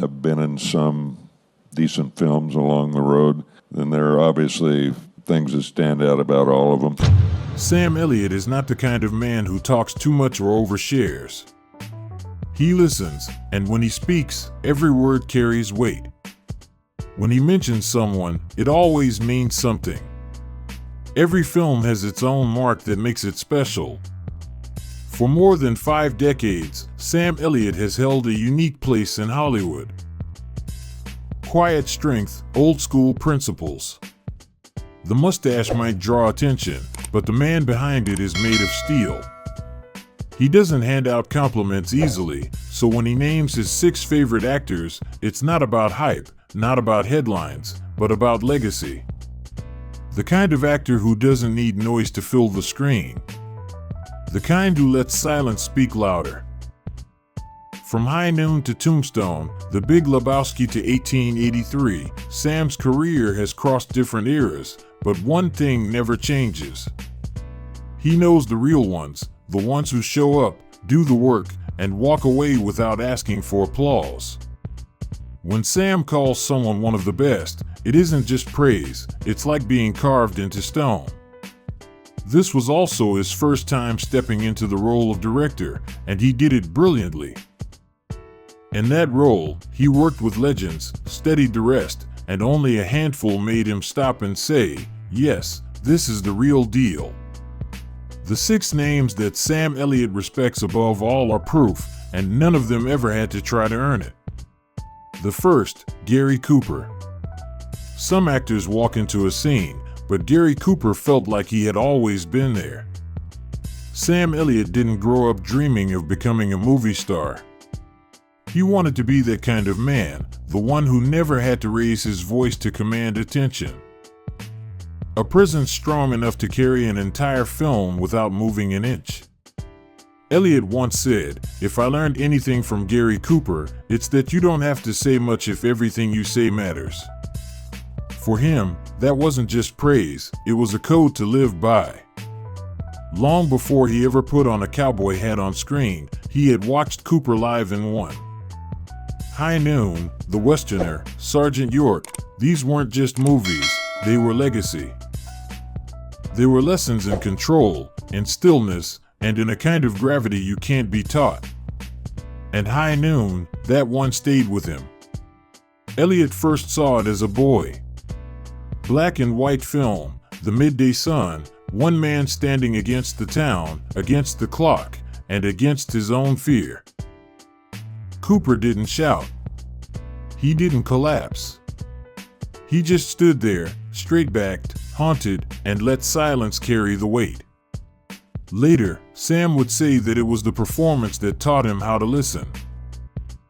have been in some decent films along the road, then there are obviously things that stand out about all of them. Sam Elliott is not the kind of man who talks too much or overshares. He listens, and when he speaks, every word carries weight. When he mentions someone, it always means something. Every film has its own mark that makes it special. For more than 5 decades, Sam Elliott has held a unique place in Hollywood. Quiet strength, old-school principles. The mustache might draw attention, but the man behind it is made of steel. He doesn't hand out compliments easily, so when he names his 6 favorite actors, it's not about hype, not about headlines, but about legacy. The kind of actor who doesn't need noise to fill the screen. The kind who lets silence speak louder. From High Noon to Tombstone, The Big Lebowski to 1883, Sam's career has crossed different eras, but one thing never changes. He knows the real ones, the ones who show up, do the work, and walk away without asking for applause. When Sam calls someone one of the best, it isn't just praise, it's like being carved into stone. This was also his first time stepping into the role of director, and he did it brilliantly. In that role, he worked with legends, steadied the rest, and only a handful made him stop and say, "Yes, this is the real deal." The 6 names that Sam Elliott respects above all are proof, and none of them ever had to try to earn it. The first, Gary Cooper. Some actors walk into a scene, but Gary Cooper felt like he had always been there. Sam Elliott didn't grow up dreaming of becoming a movie star. He wanted to be that kind of man, the one who never had to raise his voice to command attention. A presence strong enough to carry an entire film without moving an inch. Elliott once said, "If I learned anything from Gary Cooper, it's that you don't have to say much if everything you say matters." For him, that wasn't just praise, it was a code to live by. Long before he ever put on a cowboy hat on screen, he had watched Cooper live and won. High Noon, The Westerner, Sergeant York, these weren't just movies, they were legacy. They were lessons in control, in stillness, and in a kind of gravity you can't be taught. And High Noon, that one stayed with him. Elliott first saw it as a boy. Black and white film, the midday sun, one man standing against the town, against the clock, and against his own fear. Cooper didn't shout. He didn't collapse. He just stood there, straight-backed, haunted, and let silence carry the weight. Later, Sam would say that it was the performance that taught him how to listen.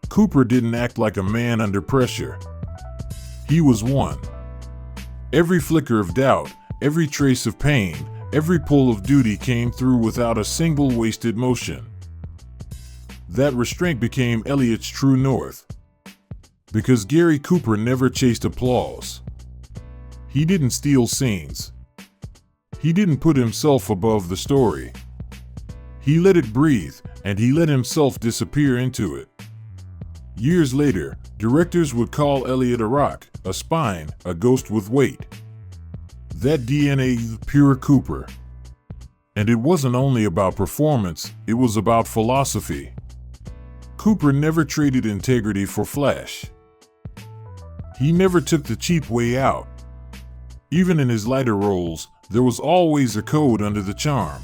Cooper didn't act like a man under pressure. He was one. Every flicker of doubt, every trace of pain, every pull of duty came through without a single wasted motion. That restraint became Elliott's true north. Because Gary Cooper never chased applause. He didn't steal scenes. He didn't put himself above the story. He let it breathe, and he let himself disappear into it. Years later, directors would call Elliott a rock, a spine, a ghost with weight. That DNA, pure Cooper. And it wasn't only about performance, it was about philosophy. Cooper never traded integrity for flash. He never took the cheap way out. Even in his lighter roles, there was always a code under the charm.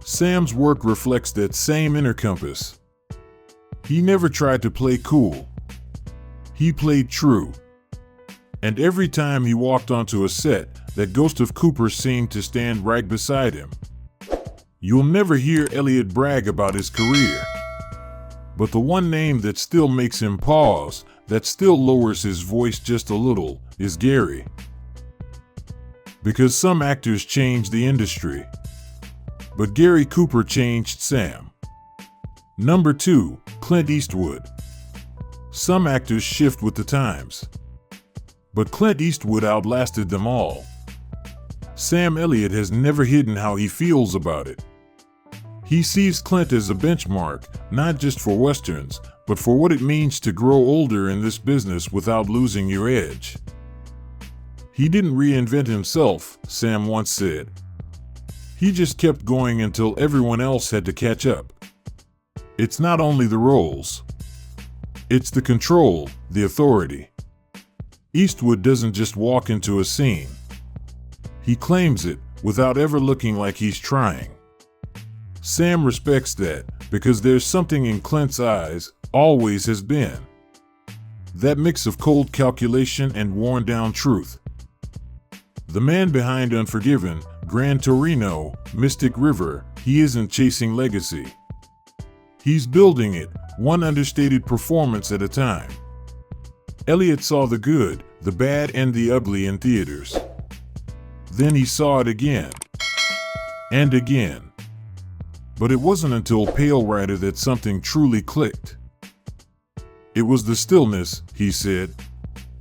Sam's work reflects that same inner compass. He never tried to play cool. He played true. And every time he walked onto a set, that ghost of Cooper seemed to stand right beside him. You'll never hear Elliott brag about his career. But the one name that still makes him pause, that still lowers his voice just a little, is Gary. Because some actors change the industry. But Gary Cooper changed Sam. Number 2, Clint Eastwood. Some actors shift with the times. But Clint Eastwood outlasted them all. Sam Elliott has never hidden how he feels about it. He sees Clint as a benchmark, not just for westerns, but for what it means to grow older in this business without losing your edge. He didn't reinvent himself, Sam once said. He just kept going until everyone else had to catch up. It's not only the roles. It's the control, the authority. Eastwood doesn't just walk into a scene. He claims it without ever looking like he's trying. Sam respects that because there's something in Clint's eyes, always has been. That mix of cold calculation and worn-down truth. The man behind Unforgiven, Gran Torino, Mystic River, he isn't chasing legacy. He's building it, one understated performance at a time. Elliott saw the good, the bad, and the ugly in theaters. Then he saw it again. And again. But it wasn't until Pale Rider that something truly clicked. It was the stillness, he said.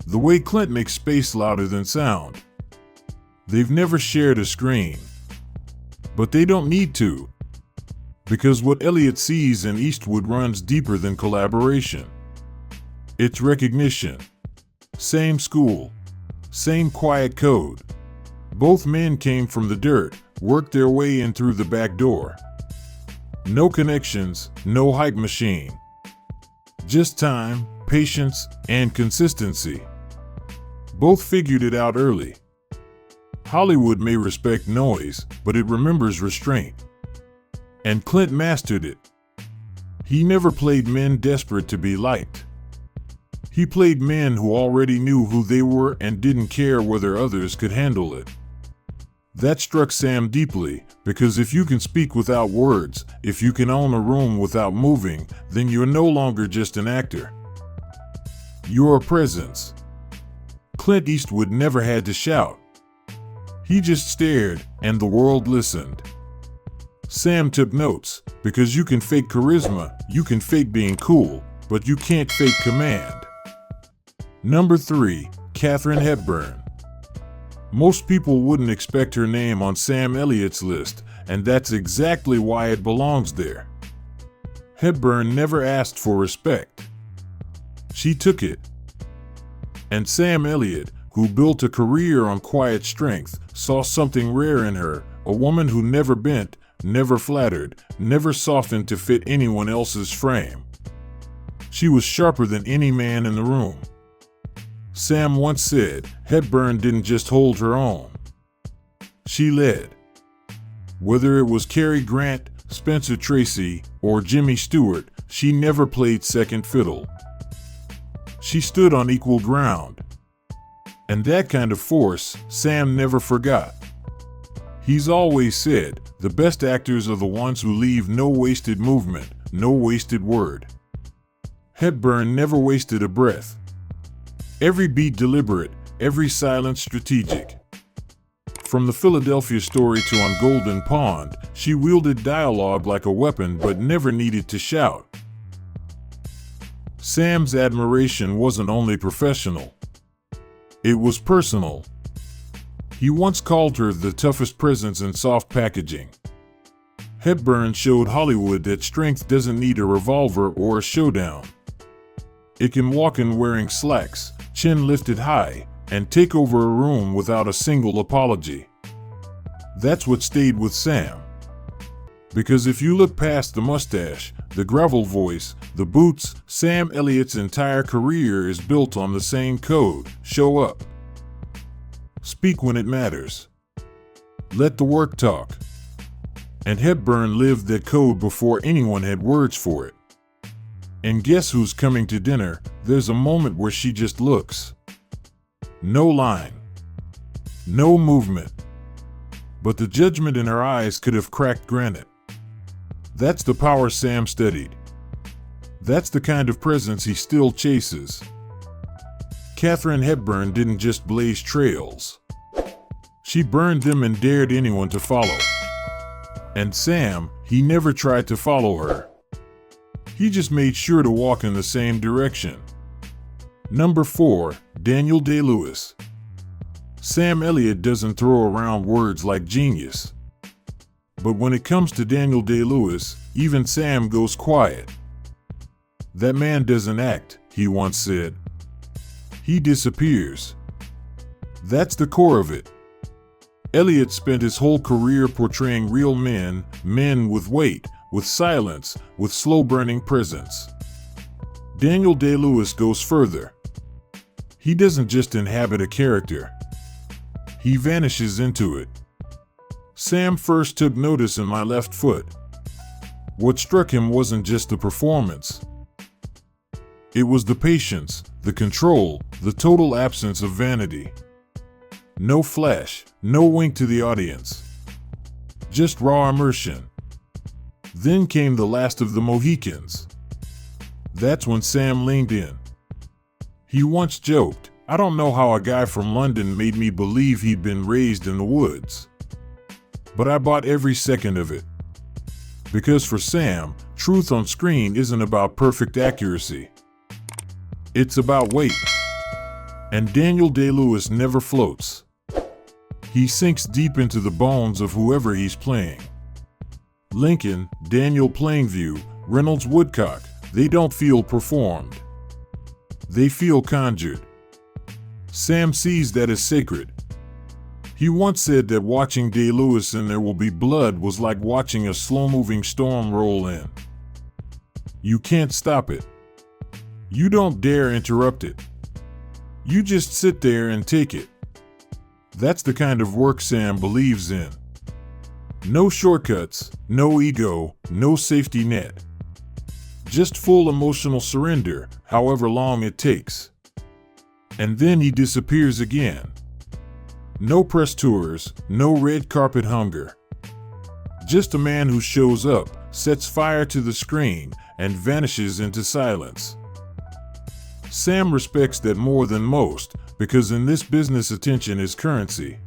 The way Clint makes space louder than sound. They've never shared a screen. But they don't need to. Because what Elliott sees in Eastwood runs deeper than collaboration. It's recognition. Same school. Same quiet code. Both men came from the dirt, worked their way in through the back door. No connections, no hype machine. Just time, patience, and consistency. Both figured it out early. Hollywood may respect noise, but it remembers restraint. And Clint mastered it. He never played men desperate to be liked. He played men who already knew who they were and didn't care whether others could handle it. That struck Sam deeply, because if you can speak without words, if you can own a room without moving, then you're no longer just an actor. You're a presence. Clint Eastwood never had to shout. He just stared, and the world listened. Sam took notes, because you can fake charisma, you can fake being cool, but you can't fake command. Number 3, Katherine Hepburn. Most people wouldn't expect her name on Sam Elliott's list, and that's exactly why it belongs there. Hepburn never asked for respect. She took it. And Sam Elliott, who built a career on quiet strength, saw something rare in her, a woman who never bent, never flattered, never softened to fit anyone else's frame. She was sharper than any man in the room. Sam once said, Hepburn didn't just hold her own. She led. Whether it was Cary Grant, Spencer Tracy, or Jimmy Stewart, she never played second fiddle. She stood on equal ground. And that kind of force, Sam never forgot. He's always said, the best actors are the ones who leave no wasted movement, no wasted word. Hepburn never wasted a breath. Every beat deliberate, every silence strategic. From the Philadelphia Story to On Golden Pond, she wielded dialogue like a weapon but never needed to shout. Sam's admiration wasn't only professional. It was personal. He once called her the toughest presence in soft packaging. Hepburn showed Hollywood that strength doesn't need a revolver or a showdown. It can walk in wearing slacks, chin lifted high, and take over a room without a single apology. That's what stayed with Sam. Because if you look past the mustache, the gravel voice, the boots, Sam Elliott's entire career is built on the same code: show up. Speak when it matters. Let the work talk. And Hepburn lived that code before anyone had words for it. And guess who's coming to dinner? There's a moment where she just looks. No line. No movement. But the judgment in her eyes could have cracked granite. That's the power Sam studied. That's the kind of presence he still chases. Katherine Hepburn didn't just blaze trails. She burned them and dared anyone to follow. And Sam, he never tried to follow her. He just made sure to walk in the same direction. Number 4, Daniel Day-Lewis. Sam Elliott doesn't throw around words like genius. But when it comes to Daniel Day-Lewis, even Sam goes quiet. "That man doesn't act," he once said. "He disappears." That's the core of it. Elliott spent his whole career portraying real men, men with weight, with silence, with slow-burning presence. Daniel Day-Lewis goes further. He doesn't just inhabit a character. He vanishes into it. Sam first took notice in My Left Foot. What struck him wasn't just the performance. It was the patience, the control, the total absence of vanity. No flash, no wink to the audience. Just raw immersion. Then came the last of the Mohicans. That's when Sam leaned in. He once joked, "I don't know how a guy from London made me believe he'd been raised in the woods. But I bought every second of it." Because for Sam, truth on screen isn't about perfect accuracy. It's about weight. And Daniel Day-Lewis never floats. He sinks deep into the bones of whoever he's playing. Lincoln, Daniel Plainview, Reynolds Woodcock, they don't feel performed. They feel conjured. Sam sees that as sacred. He once said that watching Day-Lewis in There Will Be Blood was like watching a slow-moving storm roll in. You can't stop it. You don't dare interrupt it. You just sit there and take it. That's the kind of work Sam believes in. No shortcuts, no ego, no safety net. Just full emotional surrender, however long it takes. And then he disappears again. No press tours, no red carpet hunger. Just a man who shows up, sets fire to the screen, and vanishes into silence. Sam respects that more than most, because in this business attention is currency.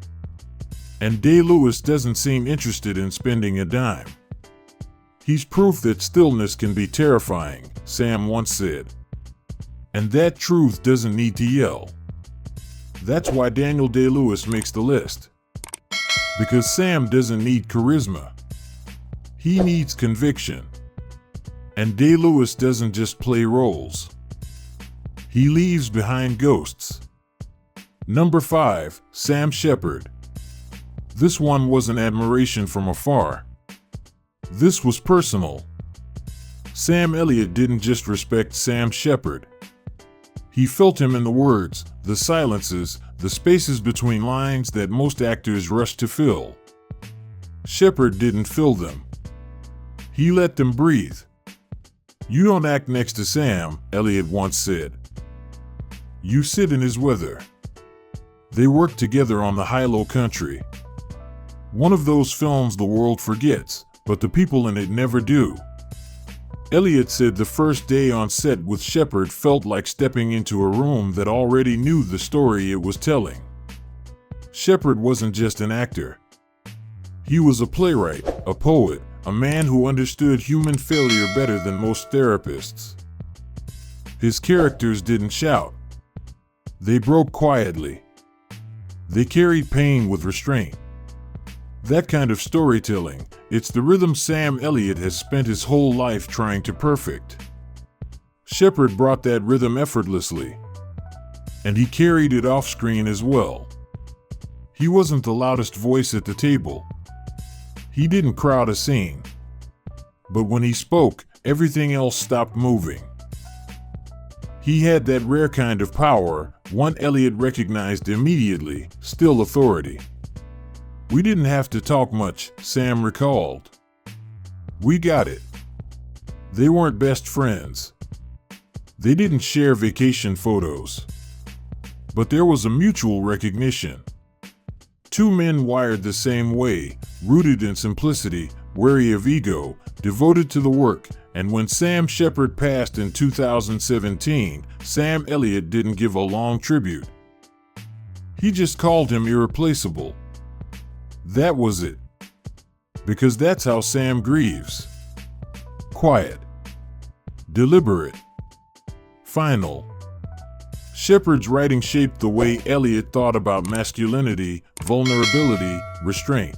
And Day-Lewis doesn't seem interested in spending a dime. He's proof that stillness can be terrifying, Sam once said. And that truth doesn't need to yell. That's why Daniel Day-Lewis makes the list. Because Sam doesn't need charisma. He needs conviction. And Day-Lewis doesn't just play roles. He leaves behind ghosts. Number 5, Sam Shepard. This one wasn't admiration from afar. This was personal. Sam Elliott didn't just respect Sam Shepard. He felt him in the words, the silences, the spaces between lines that most actors rush to fill. Shepard didn't fill them. He let them breathe. "You don't act next to Sam," Elliott once said. "You sit in his weather." They worked together on the High-Low Country. One of those films the world forgets, but the people in it never do. Elliott said the first day on set with Shepard felt like stepping into a room that already knew the story it was telling. Shepard wasn't just an actor. He was a playwright, a poet, a man who understood human failure better than most therapists. His characters didn't shout. They broke quietly. They carried pain with restraint. That kind of storytelling, it's the rhythm Sam Elliott has spent his whole life trying to perfect. Shepard brought that rhythm effortlessly. And he carried it off screen as well. He wasn't the loudest voice at the table. He didn't crowd a scene. But when he spoke, everything else stopped moving. He had that rare kind of power, one Elliott recognized immediately, still authority. "We didn't have to talk much," Sam recalled. "We got it." They weren't best friends. They didn't share vacation photos. But there was a mutual recognition. Two men wired the same way, rooted in simplicity, wary of ego, devoted to the work, and when Sam Shepard passed in 2017, Sam Elliott didn't give a long tribute. He just called him irreplaceable. That was it. Because that's how Sam grieves. Quiet. Deliberate. Final. Shepard's writing shaped the way Elliott thought about masculinity, vulnerability, restraint.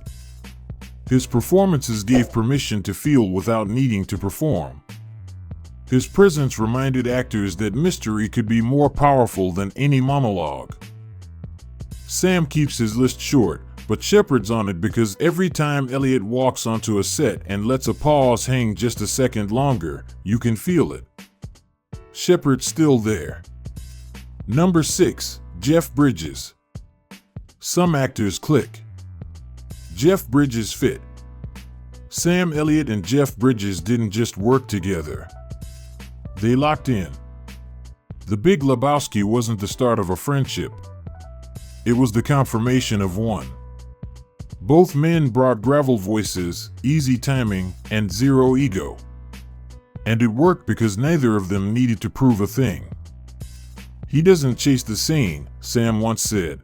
His performances gave permission to feel without needing to perform. His presence reminded actors that mystery could be more powerful than any monologue. Sam keeps his list short, but Shepard's on it because every time Elliott walks onto a set and lets a pause hang just a second longer, you can feel it. Shepard's still there. Number 6, Jeff Bridges. Some actors click. Jeff Bridges fit. Sam Elliott and Jeff Bridges didn't just work together. They locked in. The Big Lebowski wasn't the start of a friendship. It was the confirmation of one. Both men brought gravel voices, easy timing, and zero ego. And it worked because neither of them needed to prove a thing. He doesn't chase the scene, Sam once said.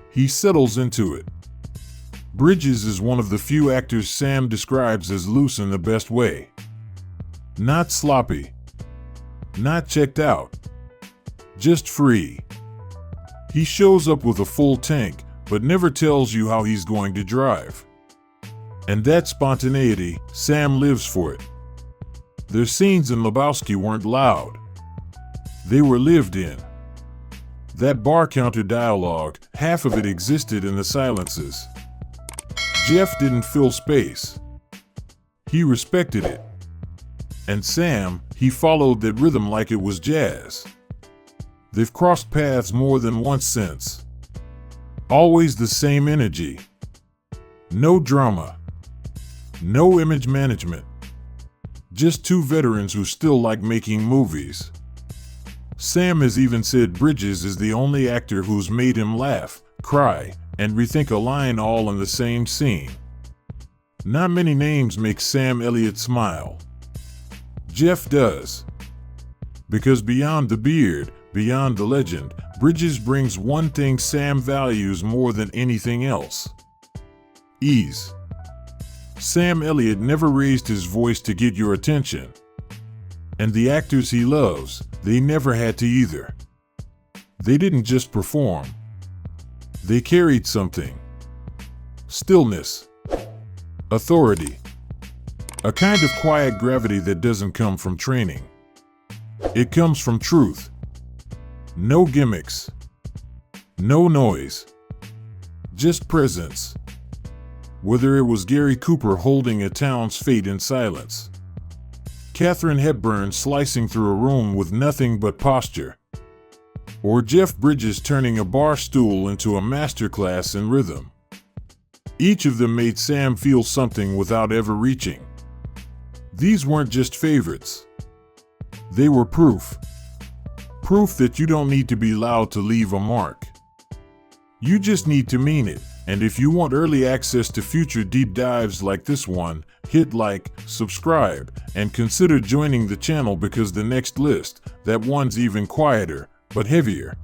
He settles into it. Bridges is one of the few actors Sam describes as loose in the best way. Not sloppy. Not checked out. Just free. He shows up with a full tank, but never tells you how he's going to drive. And that spontaneity, Sam lives for it. Their scenes in Lebowski weren't loud. They were lived in. That bar counter dialogue, half of it existed in the silences. Jeff didn't fill space. He respected it. And Sam, he followed that rhythm like it was jazz. They've crossed paths more than once since. Always the same energy. No drama. No image management. Just two veterans who still like making movies. Sam has even said Bridges is the only actor who's made him laugh, cry, and rethink a line all in the same scene. Not many names make Sam Elliott smile. Jeff does. Because beyond the beard, beyond the legend, Bridges brings one thing Sam values more than anything else. Ease. Sam Elliott never raised his voice to get your attention. And the actors he loves, they never had to either. They didn't just perform. They carried something. Stillness. Authority. A kind of quiet gravity that doesn't come from training. It comes from truth. No gimmicks. No noise. Just presence. Whether it was Gary Cooper holding a town's fate in silence, Katherine Hepburn slicing through a room with nothing but posture, or Jeff Bridges turning a bar stool into a masterclass in rhythm. Each of them made Sam feel something without ever reaching. These weren't just favorites. They were proof. Proof that you don't need to be loud to leave a mark. You just need to mean it. And if you want early access to future deep dives like this one, hit like, subscribe, and consider joining the channel because the next list, that one's even quieter, but heavier.